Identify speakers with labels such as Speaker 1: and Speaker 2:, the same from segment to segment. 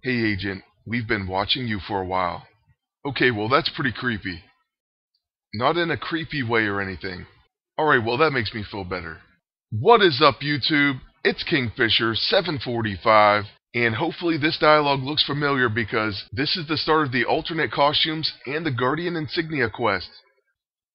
Speaker 1: Hey Agent, we've been watching you for a while. Okay, well that's pretty creepy. Not in a creepy way or anything. Alright, well that makes me feel better. What is up YouTube? It's Kingfisher745, and hopefully this dialogue looks familiar because this is the start of the alternate costumes and the Guardian Insignia quest.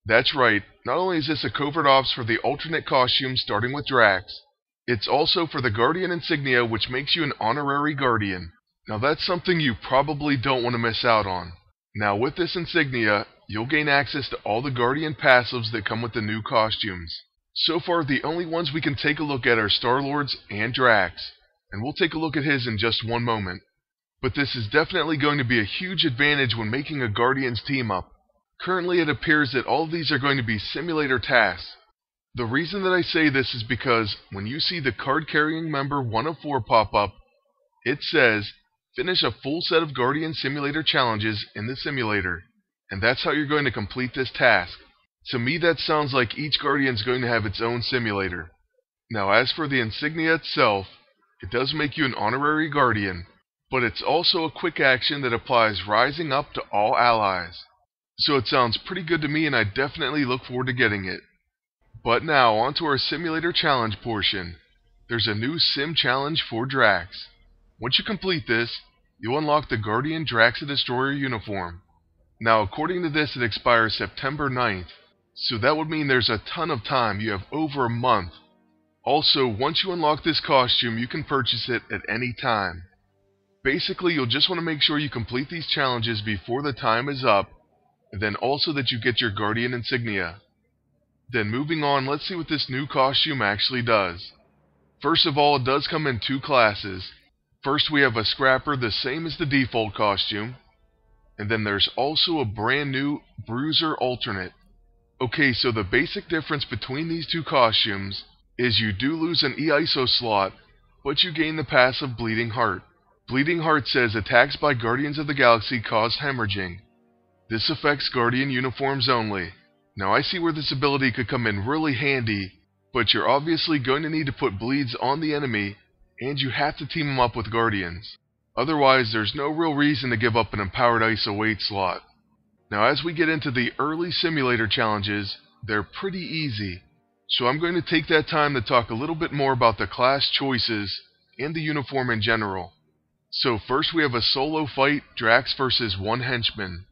Speaker 1: That's right, not only is this a covert ops for the alternate costumes starting with Drax, it's also for the Guardian Insignia, which makes you an honorary Guardian. Now that's something you probably don't want to miss out on. Now with this insignia, you'll gain access to all the Guardian passives that come with the new costumes. So far the only ones we can take a look at are Star-Lord's and Drax, and we'll take a look at his in just one moment. But this is definitely going to be a huge advantage when making a Guardians team up. Currently it appears that all of these are going to be simulator tasks. The reason that I say this is because when you see the card-carrying member 104 pop up, it says, finish a full set of Guardian Simulator Challenges in the simulator, and that's how you're going to complete this task. To me that sounds like each Guardian's going to have its own simulator. Now as for the insignia itself, it does make you an honorary Guardian, but it's also a quick action that applies rising up to all allies. So it sounds pretty good to me and I definitely look forward to getting it. But now onto our simulator challenge portion. There's a new sim challenge for Drax. Once you complete this, you'll unlock the Guardian Drax Destroyer uniform. Now according to this it expires September 9th, so that would mean there's a ton of time. You have over a month. Also, once you unlock this costume, you can purchase it at any time. Basically, you'll just want to make sure you complete these challenges before the time is up, and then also that you get your Guardian Insignia. Then moving on, let's see what this new costume actually does. First of all, it does come in two classes. First we have a Scrapper, the same as the default costume, and then there's also a brand new Bruiser alternate. Okay, so the basic difference between these two costumes is you do lose an EISO slot, but you gain the passive Bleeding Heart. Bleeding Heart says attacks by Guardians of the Galaxy cause hemorrhaging. This affects Guardian uniforms only. Now I see where this ability could come in really handy, but you're obviously going to need to put bleeds on the enemy, and you have to team them up with Guardians. Otherwise, there's no real reason to give up an empowered ISO 8 slot. Now as we get into the early simulator challenges, they're pretty easy. So I'm going to take that time to talk a little bit more about the class choices and the uniform in general. So first we have a solo fight, Drax versus one henchman.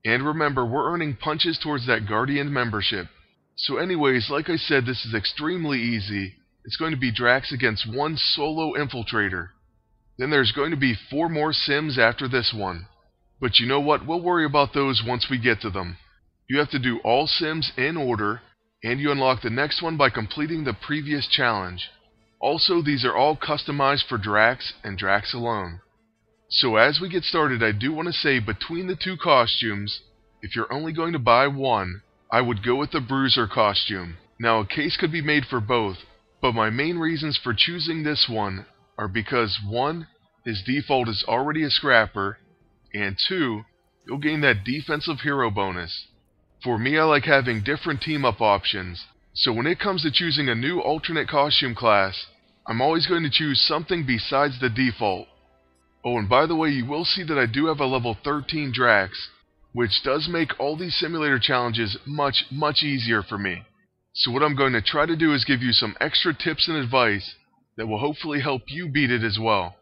Speaker 1: And remember, we're earning punches towards that Guardian membership. So anyways, like I said, this is extremely easy. It's going to be Drax against one solo infiltrator. Then there's going to be 4 more sims after this one. But you know what, we'll worry about those once we get to them. You have to do all sims in order, and you unlock the next one by completing the previous challenge. Also, these are all customized for Drax and Drax alone. So as we get started, I do want to say between the two costumes, if you're only going to buy one, I would go with the Bruiser costume. Now a case could be made for both, but my main reasons for choosing this one are because 1, his default is already a Scrapper, and 2, you'll gain that defensive hero bonus. For me, I like having different team-up options, so when it comes to choosing a new alternate costume class, I'm always going to choose something besides the default. Oh, and by the way, you will see that I do have a level 13 Drax, which does make all these simulator challenges much easier for me. So what I'm going to try to do is give you some extra tips and advice that will hopefully help you beat it as well.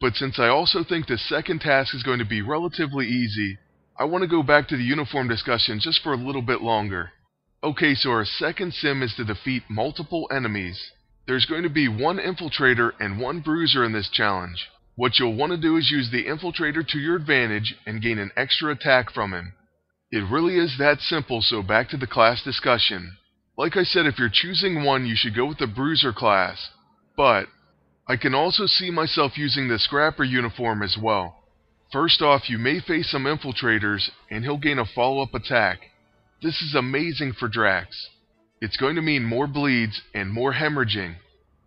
Speaker 1: But since I also think the second task is going to be relatively easy, I want to go back to the uniform discussion just for a little bit longer. Okay, so our second sim is to defeat multiple enemies. There's going to be 1 infiltrator and 1 bruiser in this challenge. What you'll want to do is use the infiltrator to your advantage and gain an extra attack from him. It really is that simple, so back to the class discussion. Like I said, if you're choosing one, you should go with the Bruiser class, but I can also see myself using the Scrapper uniform as well. First off, you may face some infiltrators, and he'll gain a follow-up attack. This is amazing for Drax. It's going to mean more bleeds and more hemorrhaging.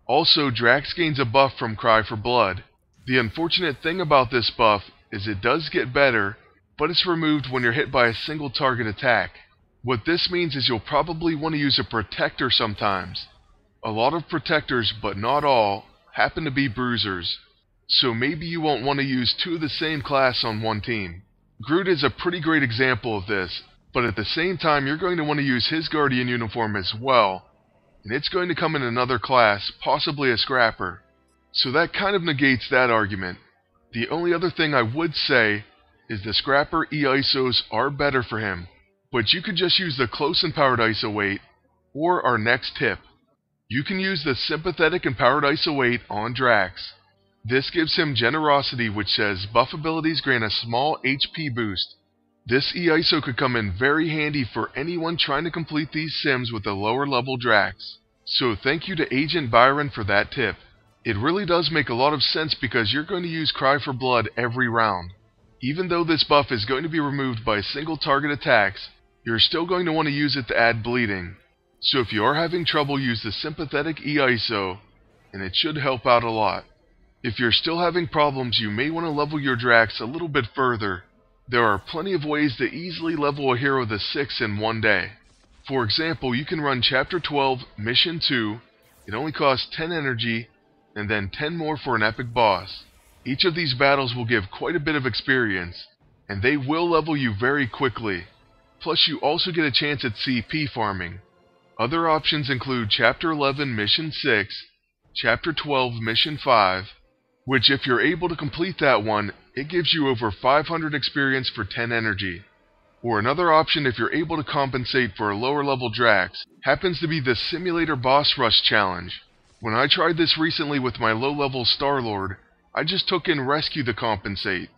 Speaker 1: Also, Drax gains a buff from Cry for Blood. The unfortunate thing about this buff is it does get better, but it's removed when you're hit by a single target attack. What this means is you'll probably want to use a protector sometimes. A lot of protectors, but not all, happen to be bruisers. So maybe you won't want to use two of the same class on one team. Groot is a pretty great example of this, but at the same time you're going to want to use his Guardian uniform as well, and it's going to come in another class, possibly a Scrapper. So that kind of negates that argument. The only other thing I would say is the Scrapper E-ISOs are better for him, but you could just use the Close and Powered ISO 8, or our next tip. You can use the Sympathetic and Powered ISO 8 on Drax. This gives him Generosity, which says buff abilities grant a small HP boost. This E-ISO could come in very handy for anyone trying to complete these sims with a lower level Drax. So thank you to Agent Byron for that tip. It really does make a lot of sense because you're going to use Cry for Blood every round. Even though this buff is going to be removed by single target attacks, you're still going to want to use it to add bleeding. So if you are having trouble, use the Sympathetic E-ISO, and it should help out a lot. If you're still having problems, you may want to level your Drax a little bit further. There are plenty of ways to easily level a hero to 6 in one day. For example, you can run Chapter 12, Mission 2, it only costs 10 energy, and then 10 more for an epic boss. Each of these battles will give quite a bit of experience, and they will level you very quickly. Plus you also get a chance at CP farming. Other options include Chapter 11, Mission 6, Chapter 12, Mission 5, which if you're able to complete that one, it gives you over 500 experience for 10 energy. Or another option, if you're able to compensate for a lower level Drax, happens to be the Simulator Boss Rush Challenge. When I tried this recently with my low level Star-Lord, I just took in Rescue to compensate.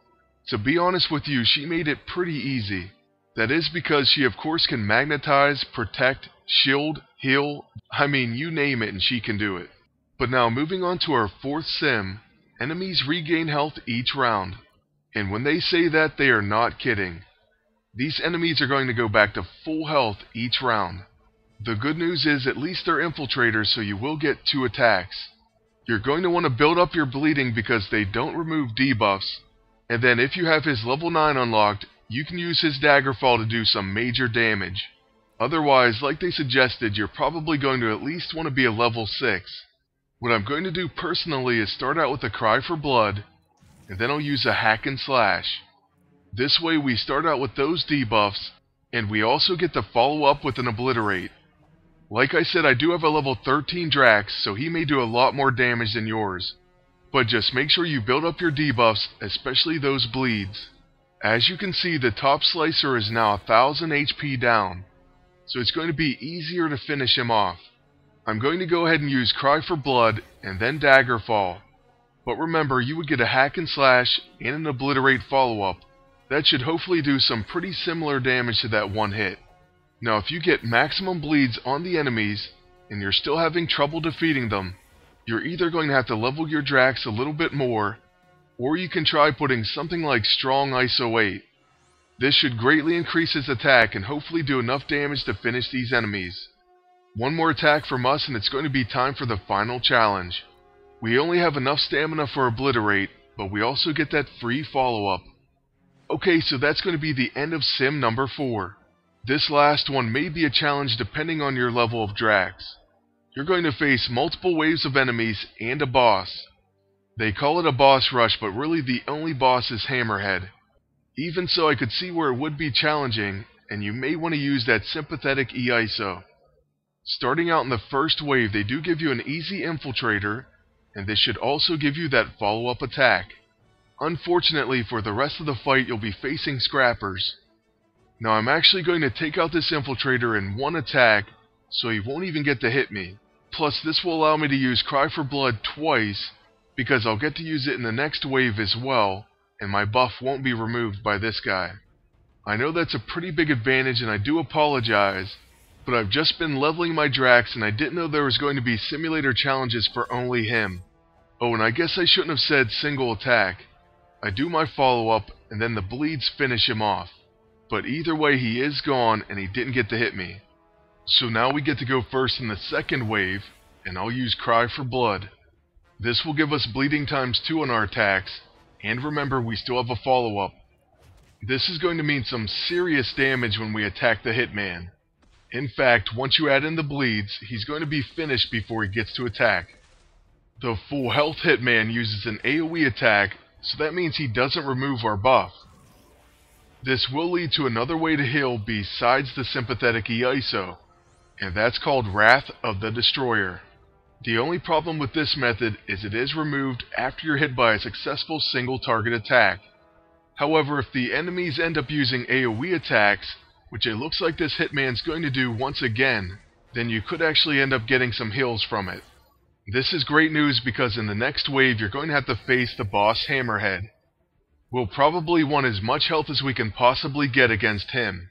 Speaker 1: To be honest with you, she made it pretty easy. That is because she of course can magnetize, protect, shield, heal, I mean you name it and she can do it. But now moving on to our fourth sim, enemies regain health each round. And when they say that, they are not kidding. These enemies are going to go back to full health each round. The good news is at least they're infiltrators, so you will get 2 attacks. You're going to want to build up your bleeding because they don't remove debuffs, and then if you have his level 9 unlocked, you can use his Daggerfall to do some major damage. Otherwise, like they suggested, you're probably going to at least want to be a level 6. What I'm going to do personally is start out with a Cry for Blood, and then I'll use a Hack and Slash. This way we start out with those debuffs, and we also get to follow up with an Obliterate. Like I said, I do have a level 13 Drax, so he may do a lot more damage than yours. But just make sure you build up your debuffs, especially those bleeds. As you can see, the top slicer is now 1000 HP down, so it's going to be easier to finish him off. I'm going to go ahead and use Cry for Blood, and then Daggerfall. But remember, you would get a Hack and Slash and an Obliterate follow-up. That should hopefully do some pretty similar damage to that one hit. Now if you get maximum bleeds on the enemies, and you're still having trouble defeating them, you're either going to have to level your Drax a little bit more, or you can try putting something like Strong ISO 8. This should greatly increase his attack and hopefully do enough damage to finish these enemies. One more attack from us and it's going to be time for the final challenge. We only have enough stamina for Obliterate, but we also get that free follow-up. Okay, so that's going to be the end of sim number 4. This last one may be a challenge depending on your level of Drax. You're going to face multiple waves of enemies and a boss. They call it a boss rush, but really the only boss is Hammerhead. Even so, I could see where it would be challenging, and you may want to use that Sympathetic E-ISO. Starting out in the first wave, they do give you an easy Infiltrator, and this should also give you that follow-up attack. Unfortunately, for the rest of the fight, you'll be facing Scrappers. Now I'm actually going to take out this Infiltrator in one attack, so he won't even get to hit me. Plus, this will allow me to use Cry for Blood twice, because I'll get to use it in the next wave as well, and my buff won't be removed by this guy. I know that's a pretty big advantage, and I do apologize, but I've just been leveling my Drax, and I didn't know there was going to be simulator challenges for only him. Oh, and I guess I shouldn't have said single attack. I do my follow-up, and then the bleeds finish him off. But either way, he is gone, and he didn't get to hit me. So now we get to go first in the second wave, and I'll use Cry for Blood. This will give us bleeding ×2 on our attacks, and remember, we still have a follow-up. This is going to mean some serious damage when we attack the Hitman. In fact, once you add in the bleeds, he's going to be finished before he gets to attack. The full health Hitman uses an AoE attack, so that means he doesn't remove our buff. This will lead to another way to heal besides the sympathetic E-ISO, and that's called Wrath of the Destroyer. The only problem with this method is it is removed after you're hit by a successful single target attack. However, if the enemies end up using AoE attacks, which it looks like this Hitman's going to do once again, then you could actually end up getting some heals from it. This is great news because in the next wave you're going to have to face the boss Hammerhead. We'll probably want as much health as we can possibly get against him.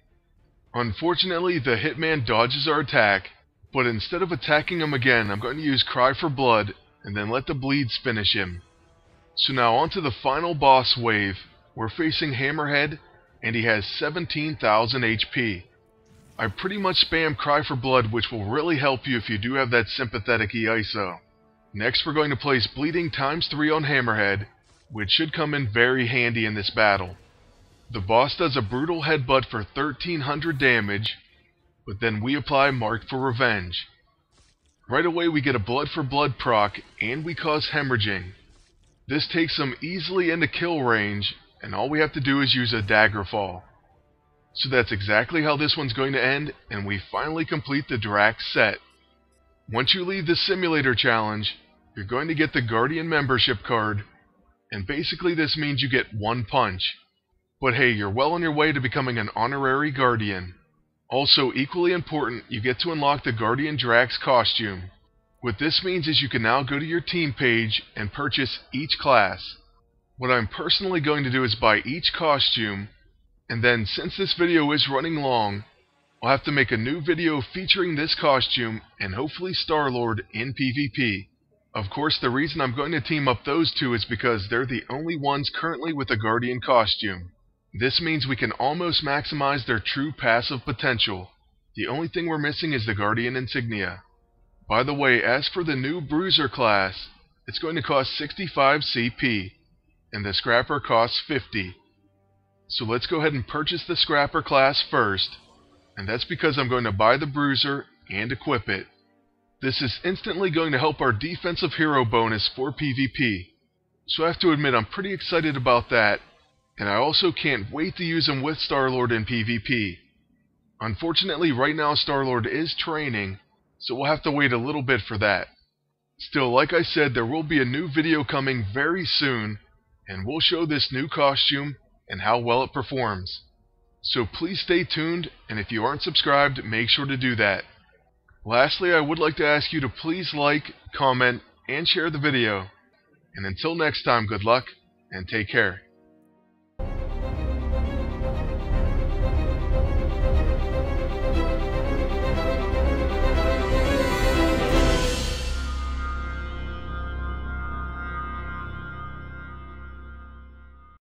Speaker 1: Unfortunately, the Hitman dodges our attack, but instead of attacking him again, I'm going to use Cry for Blood and then let the bleeds finish him. So now on to the final boss wave. We're facing Hammerhead, and he has 17,000 HP. I pretty much spam Cry for Blood, which will really help you if you do have that sympathetic E-ISO. Next we're going to place Bleeding ×3 on Hammerhead, which should come in very handy in this battle. The boss does a brutal headbutt for 1300 damage, but then we apply Mark for Revenge. Right away we get a Blood for Blood proc, and we cause hemorrhaging. This takes him easily into kill range, and all we have to do is use a Daggerfall. So that's exactly how this one's going to end, and we finally complete the Drax set. Once you leave the simulator challenge, you're going to get the Guardian membership card, and basically this means you get one punch. But hey, you're well on your way to becoming an honorary Guardian. Also, equally important, you get to unlock the Guardian Drax costume. What this means is you can now go to your team page and purchase each class. What I'm personally going to do is buy each costume, and then since this video is running long, I'll have to make a new video featuring this costume and hopefully Star-Lord in PvP. Of course, the reason I'm going to team up those two is because they're the only ones currently with a Guardian costume. This means we can almost maximize their true passive potential. The only thing we're missing is the Guardian insignia. By the way, as for the new Bruiser class, it's going to cost 65 CP. And the Scrapper costs 50. So let's go ahead and purchase the Scrapper class first, and that's because I'm going to buy the Bruiser and equip it. This is instantly going to help our defensive hero bonus for PvP, so I have to admit I'm pretty excited about that, and I also can't wait to use him with Star-Lord in PvP. Unfortunately, right now Star-Lord is training, so we'll have to wait a little bit for that. Still, like I said, there will be a new video coming very soon, and we'll show this new costume and how well it performs. So please stay tuned, and if you aren't subscribed, make sure to do that. Lastly, I would like to ask you to please like, comment, and share the video. And until next time, good luck, and take care.